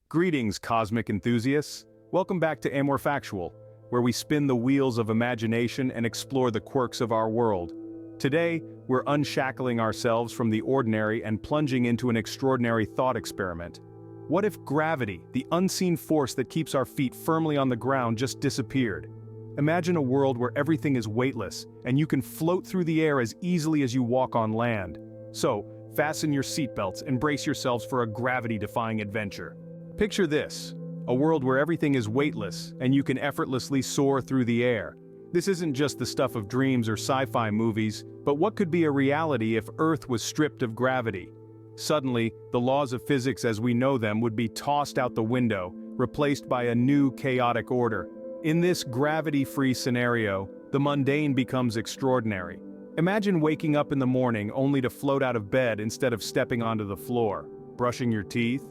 Greetings, cosmic enthusiasts. Welcome back to Amorefactual, where we spin the wheels of imagination and explore the quirks of our world. Today, we're unshackling ourselves from the ordinary and plunging into an extraordinary thought experiment. What if gravity, the unseen force that keeps our feet firmly on the ground, just disappeared? Imagine a world where everything is weightless, and you can float through the air as easily as you walk on land. So, fasten your seatbelts and brace yourselves for a gravity-defying adventure. Picture this, a world where everything is weightless and you can effortlessly soar through the air. This isn't just the stuff of dreams or sci-fi movies, but what could be a reality if Earth was stripped of gravity? Suddenly, the laws of physics as we know them would be tossed out the window, replaced by a new chaotic order. In this gravity-free scenario, the mundane becomes extraordinary. Imagine waking up in the morning only to float out of bed instead of stepping onto the floor. Brushing your teeth?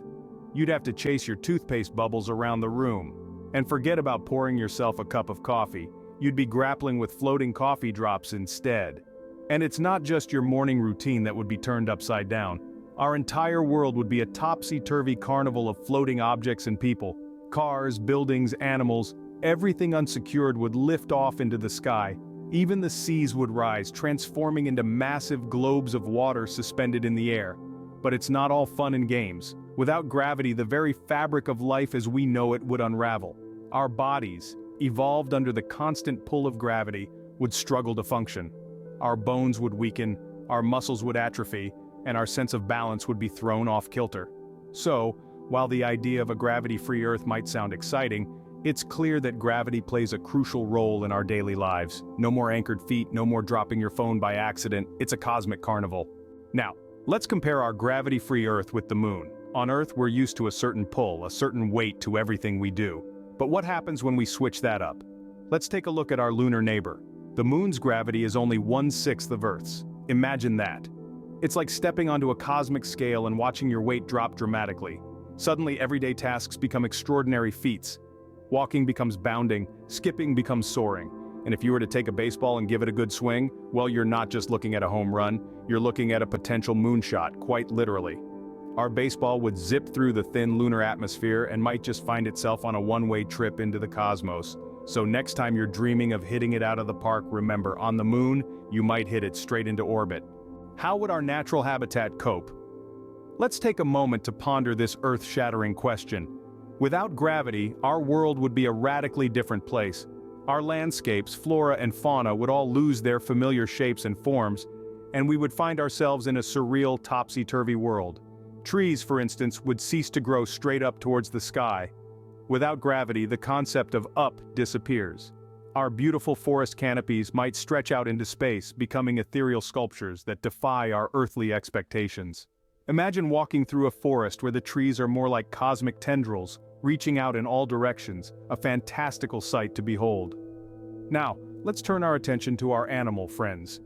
You'd have to chase your toothpaste bubbles around the room. And forget about pouring yourself a cup of coffee. You'd be grappling with floating coffee drops instead. And it's not just your morning routine that would be turned upside down. Our entire world would be a topsy-turvy carnival of floating objects and people. Cars, buildings, animals, everything unsecured would lift off into the sky. Even the seas would rise, transforming into massive globes of water suspended in the air. But it's not all fun and games. Without gravity, the very fabric of life as we know it would unravel. Our bodies, evolved under the constant pull of gravity, would struggle to function. Our bones would weaken, our muscles would atrophy, and our sense of balance would be thrown off kilter. So, while the idea of a gravity-free Earth might sound exciting, it's clear that gravity plays a crucial role in our daily lives. No more anchored feet, no more dropping your phone by accident, it's a cosmic carnival. Now, let's compare our gravity-free Earth with the moon. On Earth, we're used to a certain pull, a certain weight to everything we do. But what happens when we switch that up? Let's take a look at our lunar neighbor. The moon's gravity is only 1/6 of Earth's. Imagine that. It's like stepping onto a cosmic scale and watching your weight drop dramatically. Suddenly, everyday tasks become extraordinary feats. Walking becomes bounding, skipping becomes soaring. And if you were to take a baseball and give it a good swing, well, you're not just looking at a home run, you're looking at a potential moonshot, quite literally. Our baseball would zip through the thin lunar atmosphere and might just find itself on a one-way trip into the cosmos. So next time you're dreaming of hitting it out of the park, remember, on the moon, you might hit it straight into orbit. How would our natural habitat cope? Let's take a moment to ponder this earth-shattering question. Without gravity, our world would be a radically different place. Our landscapes, flora and fauna would all lose their familiar shapes and forms, and we would find ourselves in a surreal topsy-turvy world. Trees, for instance, would cease to grow straight up towards the sky. Without gravity, the concept of up disappears. Our beautiful forest canopies might stretch out into space, becoming ethereal sculptures that defy our earthly expectations. Imagine walking through a forest where the trees are more like cosmic tendrils, reaching out in all directions, a fantastical sight to behold. Now, let's turn our attention to our animal friends.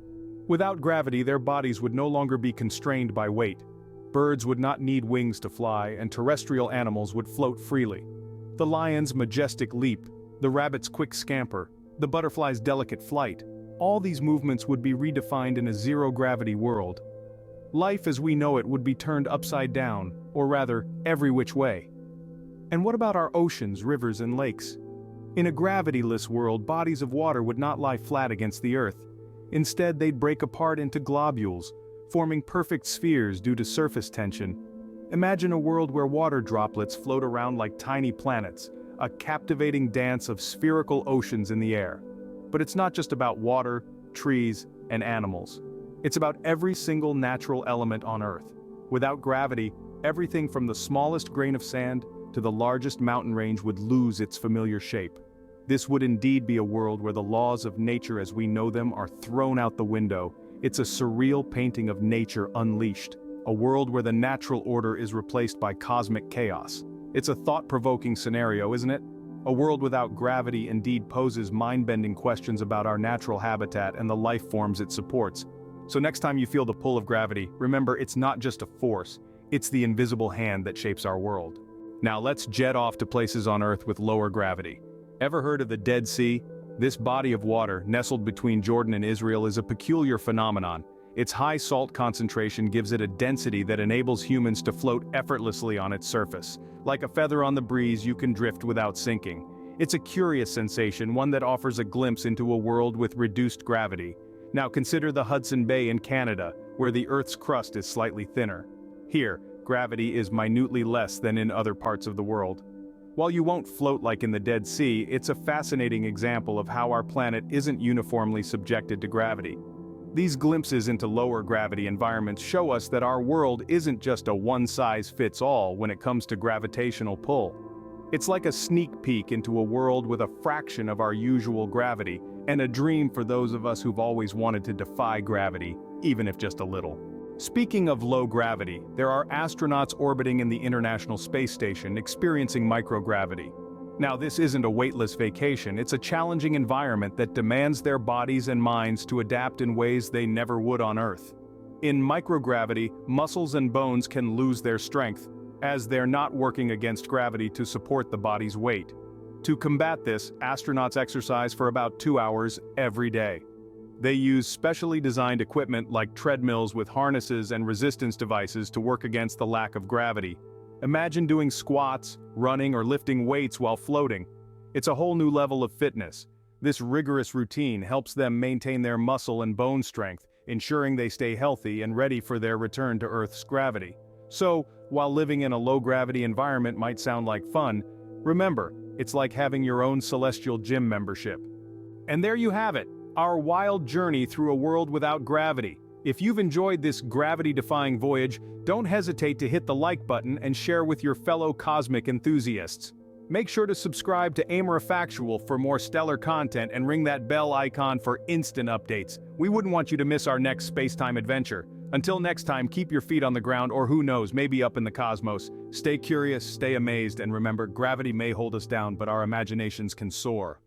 Without gravity, their bodies would no longer be constrained by weight. Birds would not need wings to fly, and terrestrial animals would float freely. The lion's majestic leap, the rabbit's quick scamper, the butterfly's delicate flight, all these movements would be redefined in a zero-gravity world. Life as we know it would be turned upside down, or rather, every which way. And what about our oceans, rivers, and lakes? In a gravityless world, bodies of water would not lie flat against the Earth. Instead, they'd break apart into globules, forming perfect spheres due to surface tension. Imagine a world where water droplets float around like tiny planets, a captivating dance of spherical oceans in the air. But it's not just about water, trees, and animals. It's about every single natural element on Earth. Without gravity, everything from the smallest grain of sand to the largest mountain range would lose its familiar shape. This would indeed be a world where the laws of nature as we know them are thrown out the window. It's a surreal painting of nature unleashed, a world where the natural order is replaced by cosmic chaos. It's a thought-provoking scenario, isn't it? A world without gravity indeed poses mind-bending questions about our natural habitat and the life forms it supports. So next time you feel the pull of gravity, remember it's not just a force, it's the invisible hand that shapes our world. Now let's jet off to places on Earth with lower gravity. Ever heard of the Dead Sea? This body of water, nestled between Jordan and Israel, is a peculiar phenomenon. Its high salt concentration gives it a density that enables humans to float effortlessly on its surface. Like a feather on the breeze, you can drift without sinking. It's a curious sensation, one that offers a glimpse into a world with reduced gravity. Now consider the Hudson Bay in Canada, where the Earth's crust is slightly thinner. Here, gravity is minutely less than in other parts of the world. While you won't float like in the Dead Sea, it's a fascinating example of how our planet isn't uniformly subjected to gravity. These glimpses into lower gravity environments show us that our world isn't just a one-size-fits-all when it comes to gravitational pull. It's like a sneak peek into a world with a fraction of our usual gravity, and a dream for those of us who've always wanted to defy gravity, even if just a little. Speaking of low gravity, there are astronauts orbiting in the International Space Station experiencing microgravity. Now, this isn't a weightless vacation, it's a challenging environment that demands their bodies and minds to adapt in ways they never would on Earth. In microgravity, muscles and bones can lose their strength, as they're not working against gravity to support the body's weight. To combat this, astronauts exercise for about 2 hours every day. They use specially designed equipment like treadmills with harnesses and resistance devices to work against the lack of gravity. Imagine doing squats, running, or lifting weights while floating. It's a whole new level of fitness. This rigorous routine helps them maintain their muscle and bone strength, ensuring they stay healthy and ready for their return to Earth's gravity. So, while living in a low-gravity environment might sound like fun, remember, it's like having your own celestial gym membership. And there you have it, our wild journey through a world without gravity. If you've enjoyed this gravity-defying voyage, don't hesitate to hit the like button and share with your fellow cosmic enthusiasts. Make sure to subscribe to Amorefactual for more stellar content and ring that bell icon for instant updates. We wouldn't want you to miss our next space-time adventure. Until next time, keep your feet on the ground, or who knows, maybe up in the cosmos. Stay curious, stay amazed, and remember, gravity may hold us down, but our imaginations can soar.